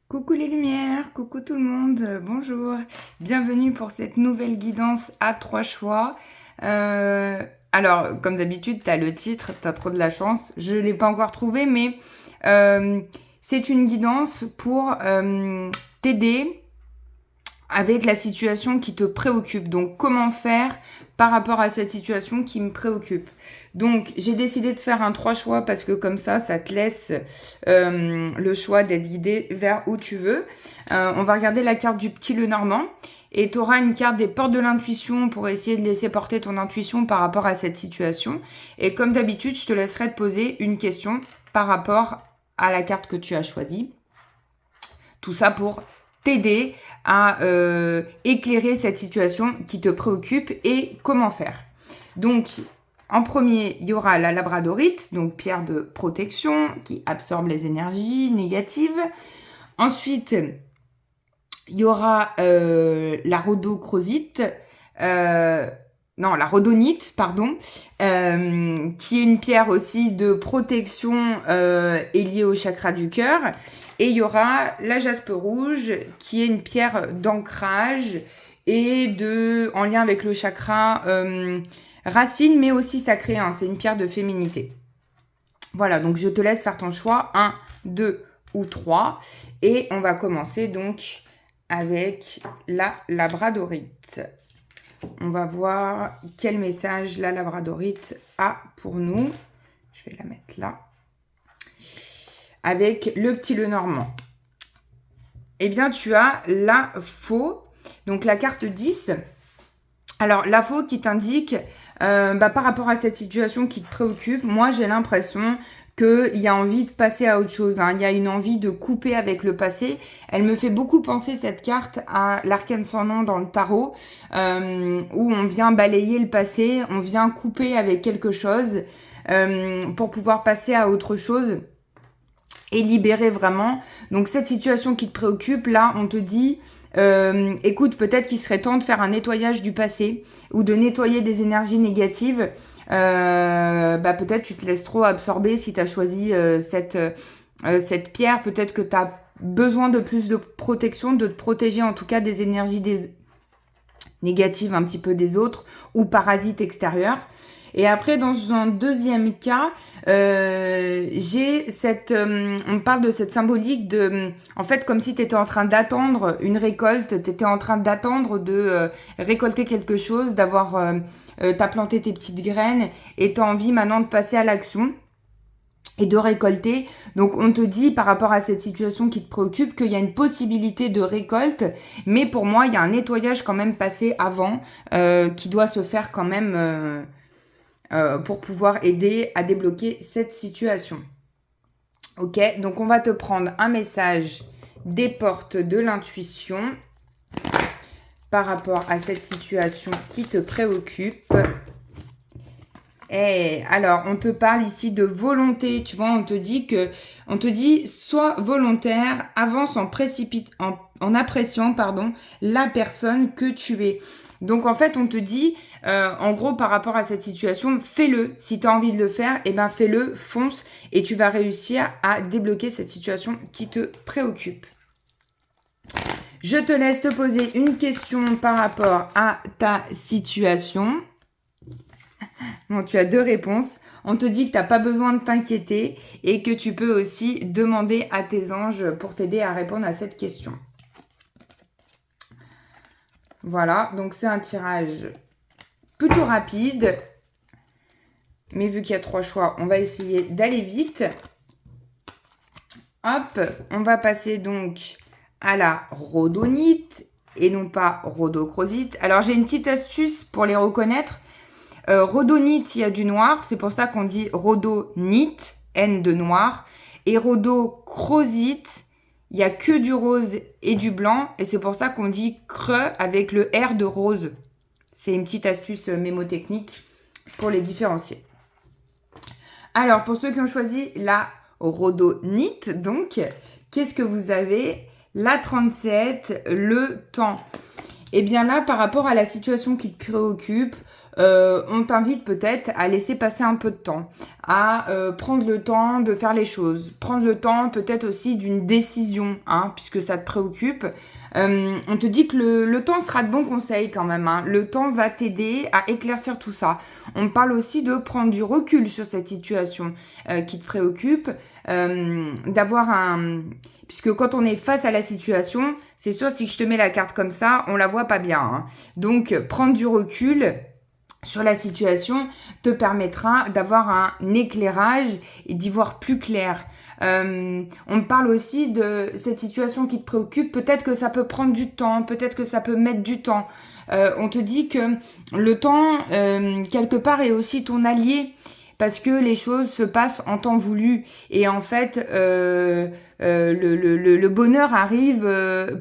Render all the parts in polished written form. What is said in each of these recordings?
Coucou les lumières, coucou tout le monde, bonjour. Bienvenue pour cette nouvelle guidance à 3 choix. Alors, comme d'habitude, tu as le titre, tu as trop de la chance. Je ne l'ai pas encore trouvé, mais c'est une guidance pour t'aider avec la situation qui te préoccupe. Donc, comment faire par rapport à cette situation qui me préoccupe. Donc, j'ai décidé de faire un 3 choix parce que comme ça te laisse le choix d'être guidé vers où tu veux. On va regarder la carte du petit Lenormand et tu auras une carte des portes de l'intuition pour essayer de laisser porter ton intuition par rapport à cette situation. Et comme d'habitude, je te laisserai te poser une question par rapport à la carte que tu as choisie. Tout ça pour t'aider à éclairer cette situation qui te préoccupe et comment faire. Donc, en premier, il y aura la labradorite, donc pierre de protection qui absorbe les énergies négatives. Ensuite, il y aura la rhodochrosite, la rhodonite, pardon, qui est une pierre aussi de protection et liée au chakra du cœur. Et il y aura la jaspe rouge, qui est une pierre d'ancrage et en lien avec le chakra racine, mais aussi sacré. Hein, c'est une pierre de féminité. Voilà, donc je te laisse faire ton choix, 1, 2 ou 3. Et on va commencer donc avec la labradorite. On va voir quel message la labradorite a pour nous. Je vais la mettre là. Avec le petit Lenormand. Eh bien, tu as la faux, donc la carte 10. Alors, la faux qui t'indique, par rapport à cette situation qui te préoccupe, moi, j'ai l'impression qu'il y a envie de passer à autre chose. Hein. Il y a une envie de couper avec le passé. Elle me fait beaucoup penser, cette carte, à l'arcane sans nom dans le tarot, où on vient balayer le passé, on vient couper avec quelque chose pour pouvoir passer à autre chose et libérer vraiment. Donc, cette situation qui te préoccupe, là, on te dit... écoute, peut-être qu'il serait temps de faire un nettoyage du passé ou de nettoyer des énergies négatives. Peut-être tu te laisses trop absorber si tu as choisi cette pierre. Peut-être que tu as besoin de plus de protection, de te protéger en tout cas des énergies négatives un petit peu des autres ou parasites extérieurs. Et après, dans un deuxième cas, j'ai on parle de cette symbolique de, en fait, comme si tu étais en train d'attendre une récolte, tu étais en train d'attendre de récolter quelque chose, t'as planté tes petites graines et tu as envie maintenant de passer à l'action et de récolter. Donc, on te dit, par rapport à cette situation qui te préoccupe, qu'il y a une possibilité de récolte, mais pour moi, il y a un nettoyage quand même passé avant qui doit se faire quand même... pour pouvoir aider à débloquer cette situation. Ok, donc on va te prendre un message des portes de l'intuition par rapport à cette situation qui te préoccupe. Et alors, on te parle ici de volonté, tu vois, on te dit sois volontaire, avance en appréciant, la personne que tu es. Donc, en fait, on te dit, en gros, par rapport à cette situation, fais-le. Si tu as envie de le faire, fais-le, fonce, et tu vas réussir à débloquer cette situation qui te préoccupe. Je te laisse te poser une question par rapport à ta situation. Bon, tu as 2 réponses. On te dit que tu n'as pas besoin de t'inquiéter et que tu peux aussi demander à tes anges pour t'aider à répondre à cette question. Voilà, donc c'est un tirage plutôt rapide. Mais vu qu'il y a 3 choix, on va essayer d'aller vite. Hop, on va passer donc à la rhodonite et non pas rhodochrosite. Alors, j'ai une petite astuce pour les reconnaître. Rhodonite, il y a du noir, c'est pour ça qu'on dit rhodonite, N de noir. Et rhodochrosite, il n'y a que du rose et du blanc, et c'est pour ça qu'on dit creux avec le R de rose. C'est une petite astuce mémotechnique pour les différencier. Alors, pour ceux qui ont choisi la rhodonite, donc, qu'est-ce que vous avez? La 37, le temps. Eh bien là, par rapport à la situation qui te préoccupe, on t'invite peut-être à laisser passer un peu de temps, à prendre le temps de faire les choses, prendre le temps peut-être aussi d'une décision, hein, puisque ça te préoccupe. On te dit que le temps sera de bons conseils quand même, hein. Le temps va t'aider à éclaircir tout ça. On parle aussi de prendre du recul sur cette situation qui te préoccupe, d'avoir un... Puisque quand on est face à la situation, c'est sûr, si je te mets la carte comme ça, on la voit pas bien, hein. Donc, prendre du recul sur la situation te permettra d'avoir un éclairage et d'y voir plus clair. On parle aussi de cette situation qui te préoccupe. Peut-être que ça peut prendre du temps, peut-être que ça peut mettre du temps. On te dit que le temps, quelque part, est aussi ton allié parce que les choses se passent en temps voulu. Et en fait, le bonheur arrive,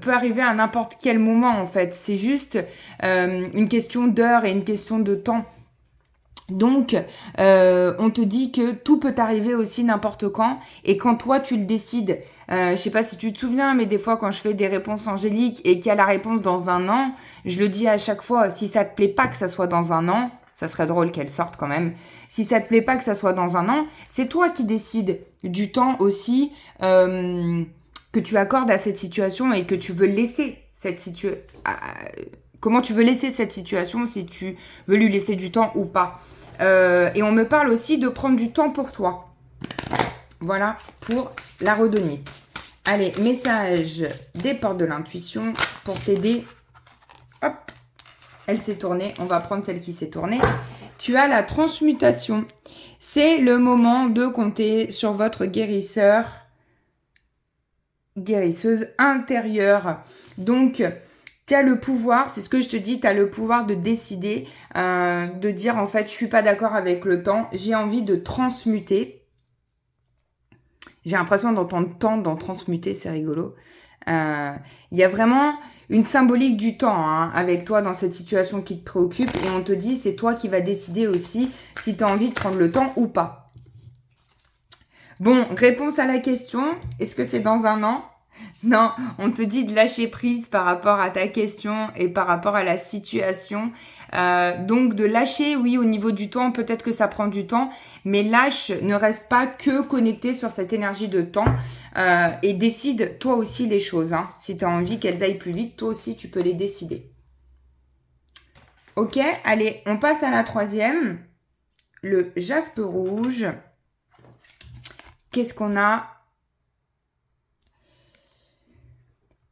peut arriver à n'importe quel moment, en fait. C'est juste une question d'heure et une question de temps. Donc, on te dit que tout peut arriver aussi n'importe quand, et quand toi tu le décides. Je sais pas si tu te souviens, mais des fois quand je fais des réponses angéliques et qu'il y a la réponse dans un an, je le dis à chaque fois, si ça te plaît pas que ça soit dans un an, ça serait drôle qu'elle sorte quand même. Si ça te plaît pas que ça soit dans un an, c'est toi qui décides du temps aussi que tu accordes à cette situation et que tu veux laisser cette situation. Comment tu veux laisser cette situation, si tu veux lui laisser du temps ou pas. Et on me parle aussi de prendre du temps pour toi. Voilà pour la rhodonite. Allez, message des portes de l'intuition pour t'aider. Hop, elle s'est tournée. On va prendre celle qui s'est tournée. Tu as la transmutation. C'est le moment de compter sur votre guérisseuse intérieure. Donc, tu as le pouvoir, c'est ce que je te dis, tu as le pouvoir de décider, de dire en fait, je suis pas d'accord avec le temps, j'ai envie de transmuter. J'ai l'impression d'entendre tant dans transmuter, c'est rigolo. Il y a vraiment une symbolique du temps, hein, avec toi dans cette situation qui te préoccupe, et on te dit, c'est toi qui vas décider aussi si tu as envie de prendre le temps ou pas. Bon, réponse à la question, est-ce que c'est dans un an ? Non, on te dit de lâcher prise par rapport à ta question et par rapport à la situation. Donc de lâcher, oui, au niveau du temps, peut-être que ça prend du temps, mais lâche, ne reste pas que connecté sur cette énergie de temps et décide toi aussi les choses, hein. Si tu as envie qu'elles aillent plus vite, toi aussi tu peux les décider. Ok, allez, on passe à la troisième, le jaspe rouge. Qu'est-ce qu'on a ?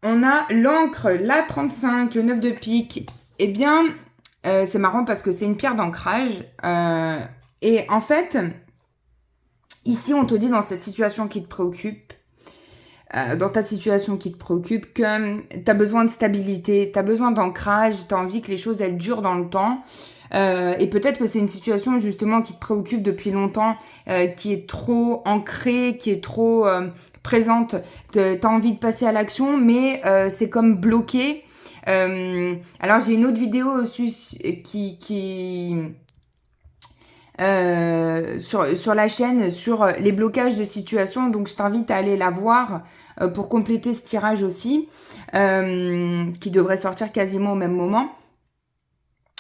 On a l'encre, la 35, le 9 de pique. Eh bien, c'est marrant parce que c'est une pierre d'ancrage. Et en fait, ici, on te dit dans cette situation qui te préoccupe, dans ta situation qui te préoccupe, que tu as besoin de stabilité, tu as besoin d'ancrage, tu as envie que les choses, elles durent dans le temps. Et peut-être que c'est une situation justement qui te préoccupe depuis longtemps, qui est trop ancrée, qui est trop présente. T'as envie de passer à l'action, mais c'est comme bloqué. Alors j'ai une autre vidéo aussi sur la chaîne sur les blocages de situation, donc je t'invite à aller la voir pour compléter ce tirage aussi, qui devrait sortir quasiment au même moment.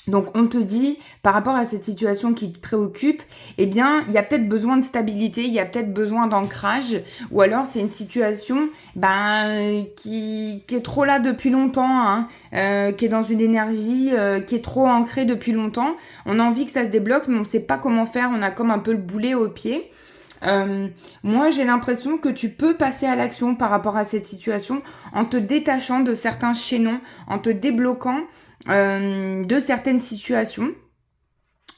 Donc, on te dit, par rapport à cette situation qui te préoccupe, eh bien, il y a peut-être besoin de stabilité, il y a peut-être besoin d'ancrage, ou alors c'est une situation qui est trop là depuis longtemps, hein, qui est dans une énergie qui est trop ancrée depuis longtemps. On a envie que ça se débloque, mais on ne sait pas comment faire, on a comme un peu le boulet au pied. Moi, j'ai l'impression que tu peux passer à l'action par rapport à cette situation en te détachant de certains chaînons, en te débloquant de certaines situations.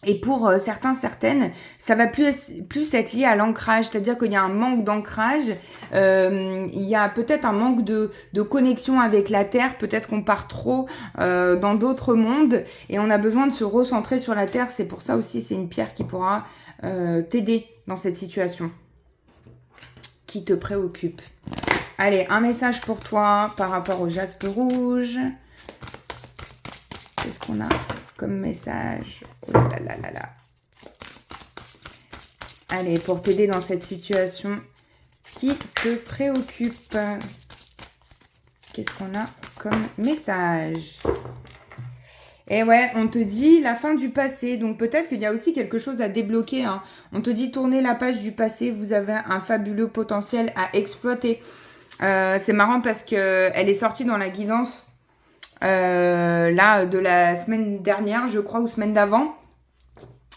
Et pour certaines, ça va plus être lié à l'ancrage, c'est-à-dire qu'il y a un manque d'ancrage, il y a peut-être un manque de connexion avec la Terre, peut-être qu'on part trop dans d'autres mondes et on a besoin de se recentrer sur la Terre. C'est pour ça aussi, c'est une pierre qui pourra t'aider dans cette situation qui te préoccupe. Allez, un message pour toi par rapport au jaspe rouge. Qu'est-ce qu'on a comme message? Oh là là là là. Allez, pour t'aider dans cette situation qui te préoccupe. Qu'est-ce qu'on a comme message? Et ouais, on te dit la fin du passé. Donc peut-être qu'il y a aussi quelque chose à débloquer. Hein. On te dit tourner la page du passé. Vous avez un fabuleux potentiel à exploiter. C'est marrant parce que elle est sortie dans la guidance là de la semaine dernière, je crois, ou semaine d'avant.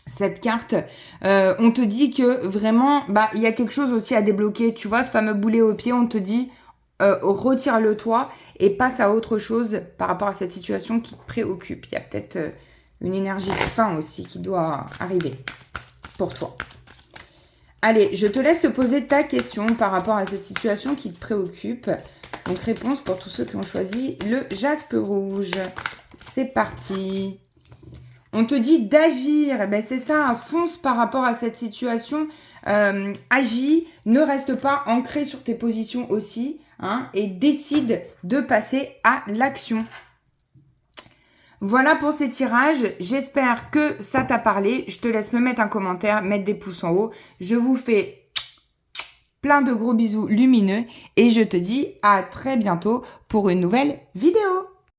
Cette carte, on te dit que vraiment, bah, il y a quelque chose aussi à débloquer. Tu vois, ce fameux boulet au pied, on te dit retire-le toi et passe à autre chose par rapport à cette situation qui te préoccupe. Il y a peut-être une énergie de fin aussi qui doit arriver pour toi. Allez, je te laisse te poser ta question par rapport à cette situation qui te préoccupe. Donc, réponse pour tous ceux qui ont choisi le jaspe rouge. C'est parti. On te dit d'agir. Eh ben, c'est ça, fonce par rapport à cette situation. Agis, ne reste pas ancré sur tes positions aussi. Hein, et décide de passer à l'action. Voilà pour ces tirages. J'espère que ça t'a parlé. Je te laisse me mettre un commentaire, mettre des pouces en haut. Je vous fais plein de gros bisous lumineux et je te dis à très bientôt pour une nouvelle vidéo.